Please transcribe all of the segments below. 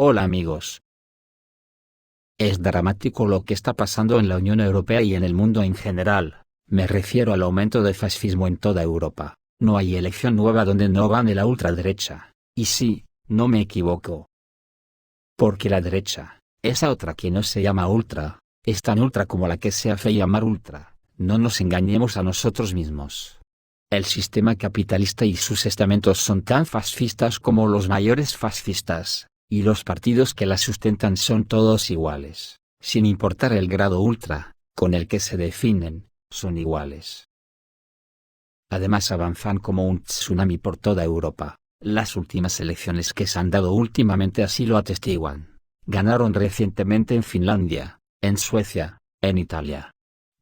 Hola amigos. Es dramático lo que está pasando en la Unión Europea y en el mundo en general. Me refiero al aumento del fascismo en toda Europa. No hay elección nueva donde no gane la ultraderecha. Y sí, no me equivoco. Porque la derecha, esa otra que no se llama ultra, es tan ultra como la que se hace llamar ultra. No nos engañemos a nosotros mismos. El sistema capitalista y sus estamentos son tan fascistas como los mayores fascistas, y los partidos que la sustentan son todos iguales, sin importar el grado ultra, con el que se definen, son iguales. Además avanzan como un tsunami por toda Europa. Las últimas elecciones que se han dado últimamente así lo atestiguan. Ganaron recientemente en Finlandia, en Suecia, en Italia.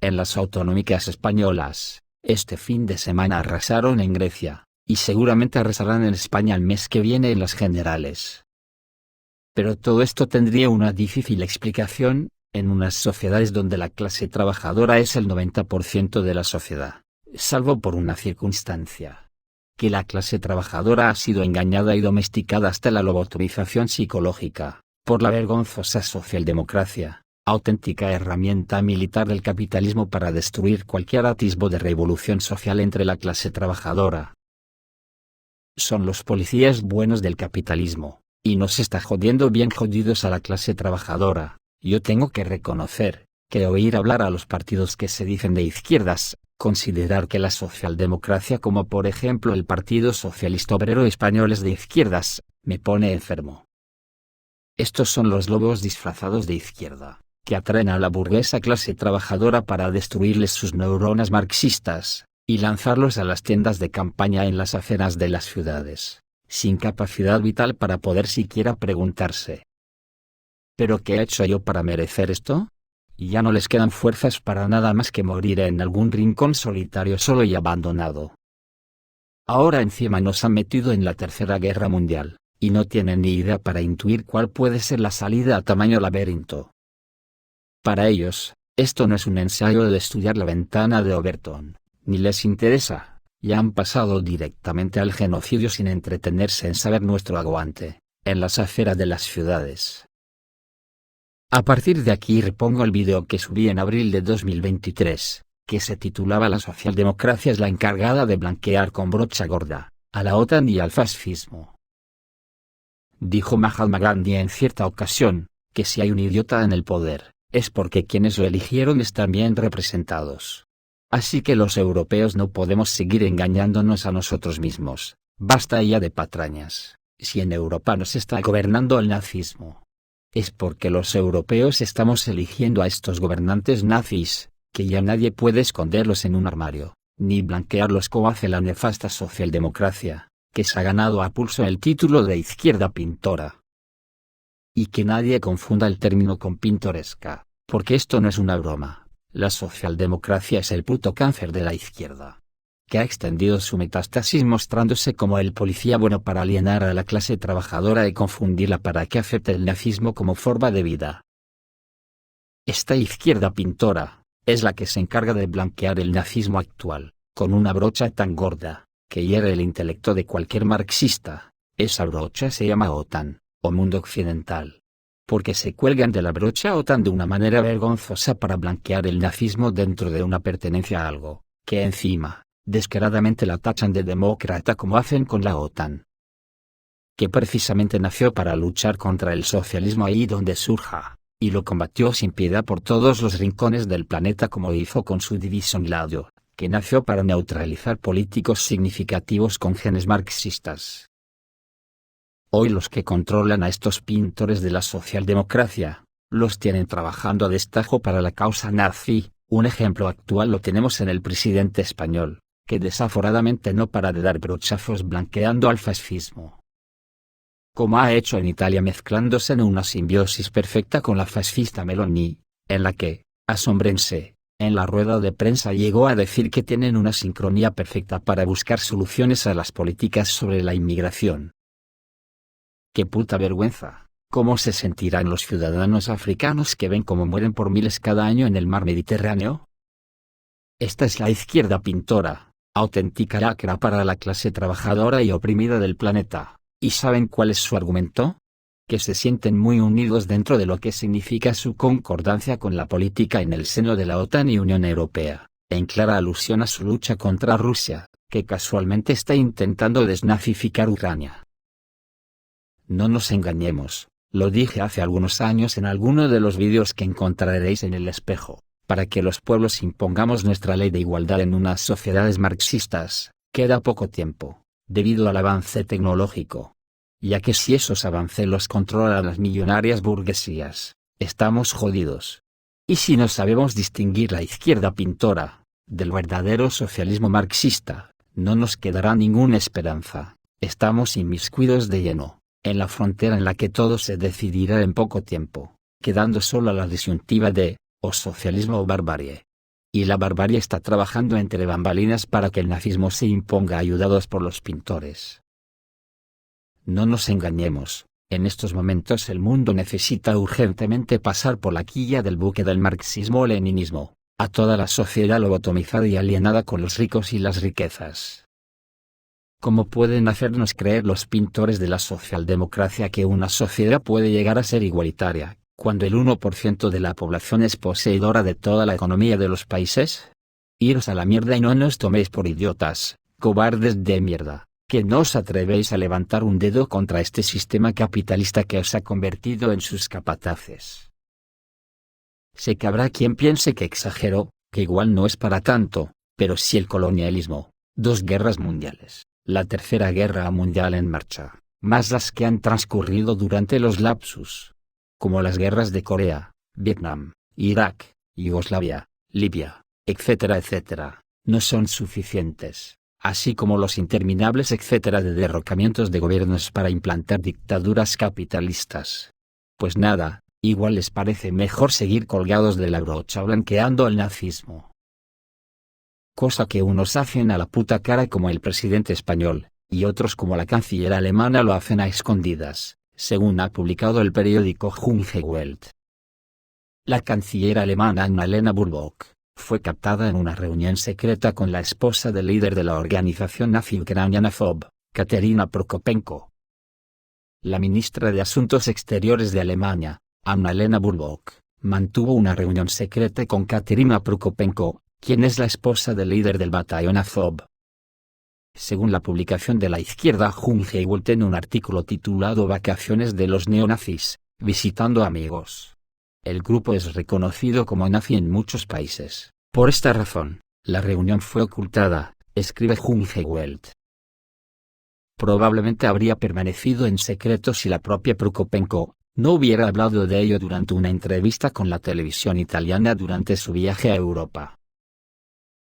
En las autonómicas españolas, este fin de semana arrasaron en Grecia, y seguramente arrasarán en España el mes que viene en las generales. Pero todo esto tendría una difícil explicación, en unas sociedades donde la clase trabajadora es el 90% de la sociedad, salvo por una circunstancia. Que la clase trabajadora ha sido engañada y domesticada hasta la lobotomización psicológica, por la vergonzosa socialdemocracia, auténtica herramienta militar del capitalismo para destruir cualquier atisbo de revolución social entre la clase trabajadora. Son los policías buenos del capitalismo, y nos está jodiendo bien jodidos a la clase trabajadora. Yo tengo que reconocer, que oír hablar a los partidos que se dicen de izquierdas, considerar que la socialdemocracia como por ejemplo el Partido Socialista Obrero Español es de izquierdas, me pone enfermo. Estos son los lobos disfrazados de izquierda, que atraen a la burguesa clase trabajadora para destruirles sus neuronas marxistas, y lanzarlos a las tiendas de campaña en las aceras de las ciudades, sin capacidad vital para poder siquiera preguntarse: ¿pero qué he hecho yo para merecer esto? Y ya no les quedan fuerzas para nada más que morir en algún rincón solitario solo y abandonado. Ahora encima nos han metido en la Tercera Guerra Mundial, y no tienen ni idea para intuir cuál puede ser la salida a tamaño laberinto. Para ellos, esto no es un ensayo de estudiar la ventana de Overton, ni les interesa, ya han pasado directamente al genocidio sin entretenerse en saber nuestro aguante, en las aceras de las ciudades. A partir de aquí repongo el vídeo que subí en abril de 2023, que se titulaba «La socialdemocracia es la encargada de blanquear con brocha gorda a la OTAN y al fascismo». Dijo Mahatma Gandhi en cierta ocasión, que si hay un idiota en el poder, es porque quienes lo eligieron están bien representados. Así que los europeos no podemos seguir engañándonos a nosotros mismos, basta ya de patrañas. Si en Europa nos está gobernando el nazismo, es porque los europeos estamos eligiendo a estos gobernantes nazis, que ya nadie puede esconderlos en un armario, ni blanquearlos como hace la nefasta socialdemocracia, que se ha ganado a pulso el título de izquierda pintora. Y que nadie confunda el término con pintoresca, porque esto no es una broma. La socialdemocracia es el puto cáncer de la izquierda, que ha extendido su metástasis mostrándose como el policía bueno para alienar a la clase trabajadora y confundirla para que acepte el nazismo como forma de vida. Esta izquierda pintora, es la que se encarga de blanquear el nazismo actual, con una brocha tan gorda, que hiere el intelecto de cualquier marxista. Esa brocha se llama OTAN, o mundo occidental. Porque se cuelgan de la brocha OTAN de una manera vergonzosa para blanquear el nazismo dentro de una pertenencia a algo, que encima, descaradamente la tachan de demócrata como hacen con la OTAN. Que precisamente nació para luchar contra el socialismo ahí donde surja, y lo combatió sin piedad por todos los rincones del planeta como hizo con su División Gladio, que nació para neutralizar políticos significativos con genes marxistas. Hoy los que controlan a estos pintores de la socialdemocracia, los tienen trabajando a destajo para la causa nazi. Un ejemplo actual lo tenemos en el presidente español, que desaforadamente no para de dar brochazos blanqueando al fascismo. Como ha hecho en Italia mezclándose en una simbiosis perfecta con la fascista Meloni, en la que, asómbrense, en la rueda de prensa llegó a decir que tienen una sincronía perfecta para buscar soluciones a las políticas sobre la inmigración. ¡Qué puta vergüenza! ¿Cómo se sentirán los ciudadanos africanos que ven cómo mueren por miles cada año en el mar Mediterráneo? Esta es la izquierda pintora, auténtica lacra para la clase trabajadora y oprimida del planeta. ¿Y saben cuál es su argumento? que se sienten muy unidos dentro de lo que significa su concordancia con la política en el seno de la OTAN y Unión Europea, en clara alusión a su lucha contra Rusia, que casualmente está intentando desnazificar Ucrania. No nos engañemos, lo dije hace algunos años en alguno de los vídeos que encontraréis en el espejo, para que los pueblos impongamos nuestra ley de igualdad en unas sociedades marxistas, queda poco tiempo, debido al avance tecnológico. Ya que si esos avances los controlan las millonarias burguesías, estamos jodidos. Y si no sabemos distinguir la izquierda pintora del verdadero socialismo marxista, no nos quedará ninguna esperanza. Estamos inmiscuidos de lleno en la frontera en la que todo se decidirá en poco tiempo, quedando solo la disyuntiva de o socialismo o barbarie. Y la barbarie está trabajando entre bambalinas para que el nazismo se imponga, ayudados por los pintores. No nos engañemos, en estos momentos el mundo necesita urgentemente pasar por la quilla del buque del marxismo-leninismo, a toda la sociedad lobotomizada y alienada con los ricos y las riquezas. ¿Cómo pueden hacernos creer los pintores de la socialdemocracia que una sociedad puede llegar a ser igualitaria, cuando el 1% de la población es poseedora de toda la economía de los países? Iros a la mierda y no nos toméis por idiotas, cobardes de mierda, que no os atrevéis a levantar un dedo contra este sistema capitalista que os ha convertido en sus capataces. Sé que habrá quien piense que exagero, que igual no es para tanto, pero si el colonialismo, 2 guerras mundiales, la tercera guerra mundial en marcha, más las que han transcurrido durante los lapsus, como las guerras de Corea, Vietnam, Irak, Yugoslavia, Libia, etcétera, etcétera, no son suficientes, así como los interminables etcétera de derrocamientos de gobiernos para implantar dictaduras capitalistas. Pues nada, igual les parece mejor seguir colgados de la brocha blanqueando el nazismo. Cosa que unos hacen a la puta cara como el presidente español, y otros como la canciller alemana lo hacen a escondidas, según ha publicado el periódico Junge Welt. La canciller alemana Annalena Baerbock fue captada en una reunión secreta con la esposa del líder de la organización nazi ucraniana FOB, Katerina Prokopenko. La ministra de Asuntos Exteriores de Alemania, Annalena Baerbock, mantuvo una reunión secreta con Katerina Prokopenko, quien es la esposa del líder del batallón Azov. Según la publicación de la izquierda Junge Welt en un artículo titulado Vacaciones de los neonazis, visitando amigos. El grupo es reconocido como nazi en muchos países. Por esta razón, la reunión fue ocultada, escribe Junge Welt. Probablemente habría permanecido en secreto si la propia Prokopenko no hubiera hablado de ello durante una entrevista con la televisión italiana durante su viaje a Europa.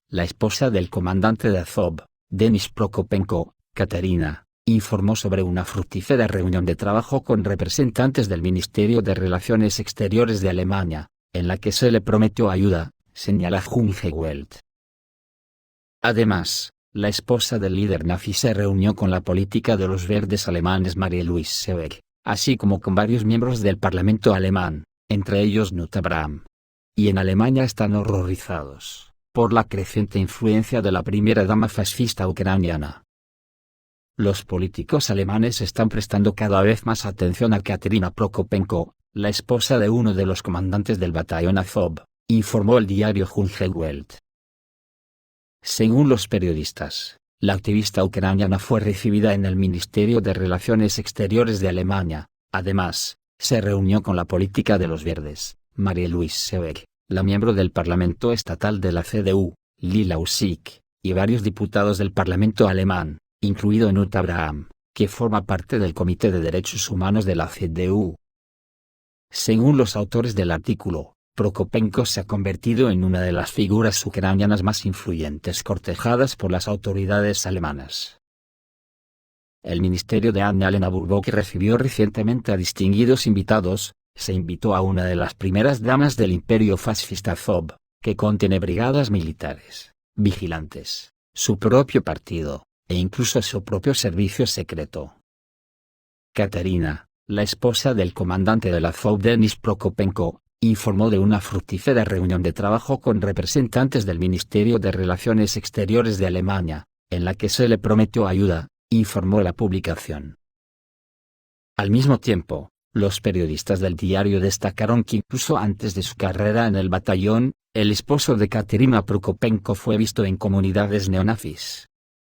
La esposa del comandante de Azov, Denis Prokopenko, Katerina, informó sobre una fructífera reunión de trabajo con representantes del Ministerio de Relaciones Exteriores de Alemania, en la que se le prometió ayuda, señala Junge Welt. Además, la esposa del líder nazi se reunió con la política de los verdes alemanes Marie-Louise Seebeck, así como con varios miembros del Parlamento alemán, entre ellos Knut Abraham. Y en Alemania están horrorizados por la creciente influencia de la primera dama fascista ucraniana. Los políticos alemanes están prestando cada vez más atención a Katerina Prokopenko, la esposa de uno de los comandantes del batallón Azov, informó el diario Junge Welt. Según los periodistas, la activista ucraniana fue recibida en el Ministerio de Relaciones Exteriores de Alemania. Además, se reunió con la política de los verdes, Marie-Louise Seebeck, la miembro del Parlamento Estatal de la CDU, Lila Usyk, y varios diputados del Parlamento alemán, incluido Knut Abraham, que forma parte del Comité de Derechos Humanos de la CDU. Según los autores del artículo, Prokopenko se ha convertido en una de las figuras ucranianas más influyentes cortejadas por las autoridades alemanas. El ministerio de Annalena Baerbock recibió recientemente a distinguidos invitados. Se invitó a una de las primeras damas del imperio fascista Azov, que contiene brigadas militares, vigilantes, su propio partido, e incluso su propio servicio secreto. Katerina, la esposa del comandante del Azov Denis Prokopenko, informó de una fructífera reunión de trabajo con representantes del Ministerio de Relaciones Exteriores de Alemania, en la que se le prometió ayuda, informó la publicación. Al mismo tiempo, Los periodistas del diario destacaron que incluso antes de su carrera en el batallón, el esposo de Kateryna Prokopenko fue visto en comunidades neonazis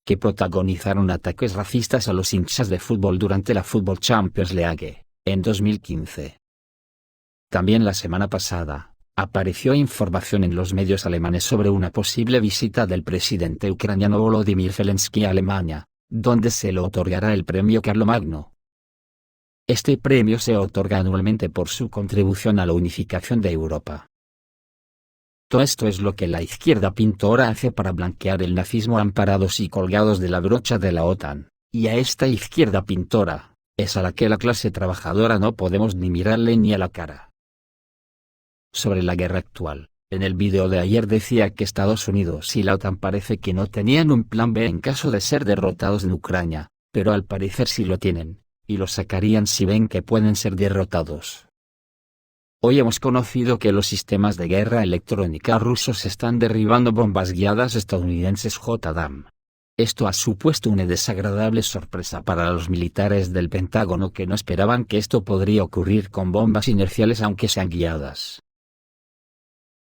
que protagonizaron ataques racistas a los hinchas de fútbol durante la Football Champions League, en 2015. También la semana pasada, apareció información en los medios alemanes sobre una posible visita del presidente ucraniano Volodymyr Zelensky a Alemania, donde se le otorgará el premio Carlomagno. Este premio se otorga anualmente por su contribución a la unificación de Europa. Todo esto es lo que la izquierda pintora hace para blanquear el nazismo amparados y colgados de la brocha de la OTAN, y a esta izquierda pintora, es a la que la clase trabajadora no podemos ni mirarle ni a la cara. Sobre la guerra actual, en el vídeo de ayer decía que Estados Unidos y la OTAN parece que no tenían un plan B en caso de ser derrotados en Ucrania, pero al parecer sí lo tienen, y lo sacarían si ven que pueden ser derrotados. Hoy hemos conocido que los sistemas de guerra electrónica rusos están derribando bombas guiadas estadounidenses JDAM. Esto ha supuesto una desagradable sorpresa para los militares del Pentágono que no esperaban que esto podría ocurrir con bombas inerciales aunque sean guiadas.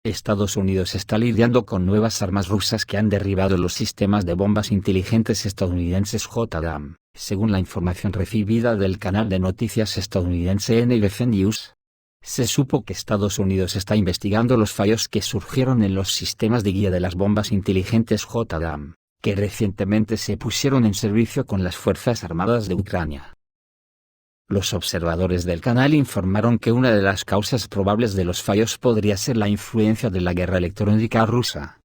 Estados Unidos está lidiando con nuevas armas rusas que han derribado los sistemas de bombas inteligentes estadounidenses JDAM, según la información recibida del canal de noticias estadounidense NBC News. Se supo que Estados Unidos está investigando los fallos que surgieron en los sistemas de guía de las bombas inteligentes JDAM, que recientemente se pusieron en servicio con las Fuerzas Armadas de Ucrania. Los observadores del canal informaron que una de las causas probables de los fallos podría ser la influencia de la guerra electrónica rusa.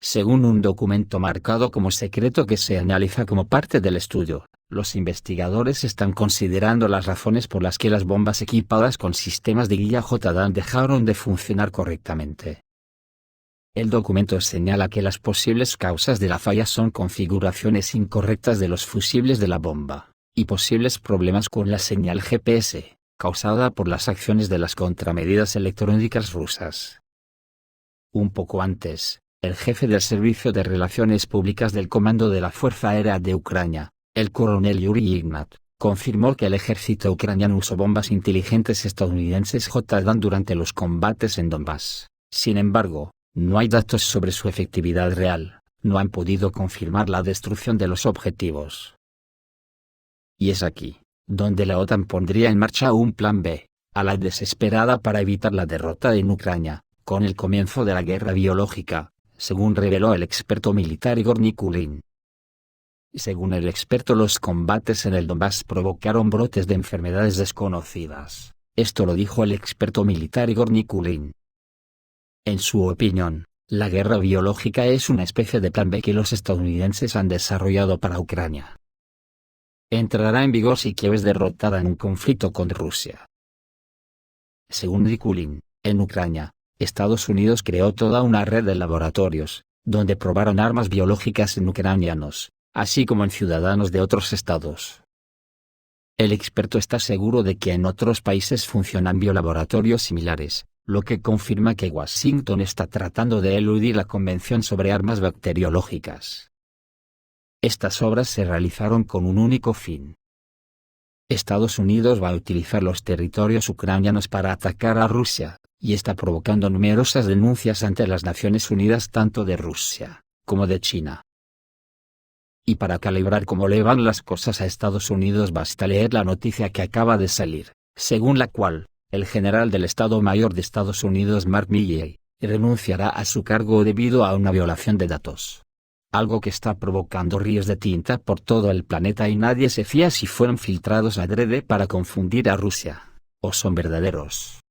Según un documento marcado como secreto que se analiza como parte del estudio, los investigadores están considerando las razones por las que las bombas equipadas con sistemas de guía JDAM dejaron de funcionar correctamente. El documento señala que las posibles causas de la falla son configuraciones incorrectas de los fusibles de la bomba, y posibles problemas con la señal GPS, causada por las acciones de las contramedidas electrónicas rusas. Un poco antes, el jefe del Servicio de Relaciones Públicas del Comando de la Fuerza Aérea de Ucrania, el coronel Yuri Ignat, confirmó que el ejército ucraniano usó bombas inteligentes estadounidenses JDAM durante los combates en Donbass. Sin embargo, no hay datos sobre su efectividad real, no han podido confirmar la destrucción de los objetivos. Y es aquí, donde la OTAN pondría en marcha un plan B, a la desesperada para evitar la derrota en Ucrania, con el comienzo de la guerra biológica, según reveló el experto militar Igor Nikulin. Según el experto, los combates en el Donbass provocaron brotes de enfermedades desconocidas. Esto lo dijo el experto militar Igor Nikulin. En su opinión, la guerra biológica es una especie de plan B que los estadounidenses han desarrollado para Ucrania. Entrará en vigor si Kiev es derrotada en un conflicto con Rusia. Según Nikulin, en Ucrania, Estados Unidos creó toda una red de laboratorios, donde probaron armas biológicas en ucranianos, así como en ciudadanos de otros estados. El experto está seguro de que en otros países funcionan biolaboratorios similares, lo que confirma que Washington está tratando de eludir la Convención sobre Armas Bacteriológicas. Estas obras se realizaron con un único fin. Estados Unidos va a utilizar los territorios ucranianos para atacar a Rusia, y está provocando numerosas denuncias ante las Naciones Unidas tanto de Rusia, como de China. Y para calibrar cómo le van las cosas a Estados Unidos basta leer la noticia que acaba de salir, según la cual, el general del Estado Mayor de Estados Unidos Mark Milley, renunciará a su cargo debido a una violación de datos. Algo que está provocando ríos de tinta por todo el planeta y nadie se fía si fueron filtrados adrede para confundir a Rusia, o son verdaderos.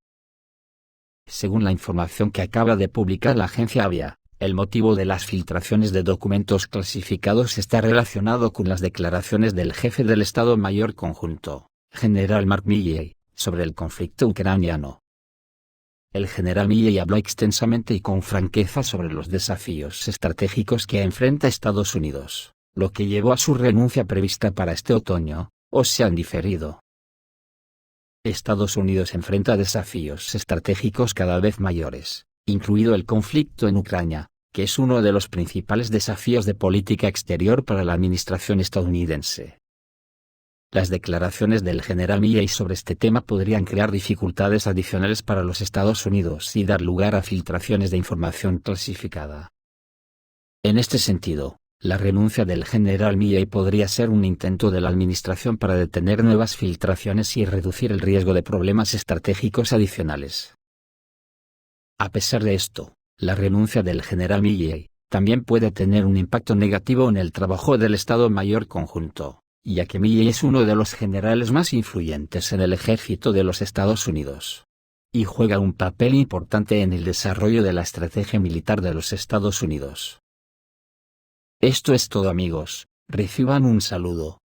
Según la información que acaba de publicar la agencia AVIA, el motivo de las filtraciones de documentos clasificados está relacionado con las declaraciones del jefe del Estado Mayor Conjunto, general Mark Milley, sobre el conflicto ucraniano. El general Milley habló extensamente y con franqueza sobre los desafíos estratégicos que enfrenta Estados Unidos, lo que llevó a su renuncia prevista para este otoño, o se han diferido. Estados Unidos enfrenta desafíos estratégicos cada vez mayores, incluido el conflicto en Ucrania, que es uno de los principales desafíos de política exterior para la administración estadounidense. Las declaraciones del general Milley sobre este tema podrían crear dificultades adicionales para los Estados Unidos y dar lugar a filtraciones de información clasificada. En este sentido, la renuncia del general Milley podría ser un intento de la administración para detener nuevas filtraciones y reducir el riesgo de problemas estratégicos adicionales. A pesar de esto, la renuncia del general Milley también puede tener un impacto negativo en el trabajo del Estado Mayor Conjunto, ya que Milley es uno de los generales más influyentes en el ejército de los Estados Unidos y juega un papel importante en el desarrollo de la estrategia militar de los Estados Unidos. Esto es todo, amigos, reciban un saludo.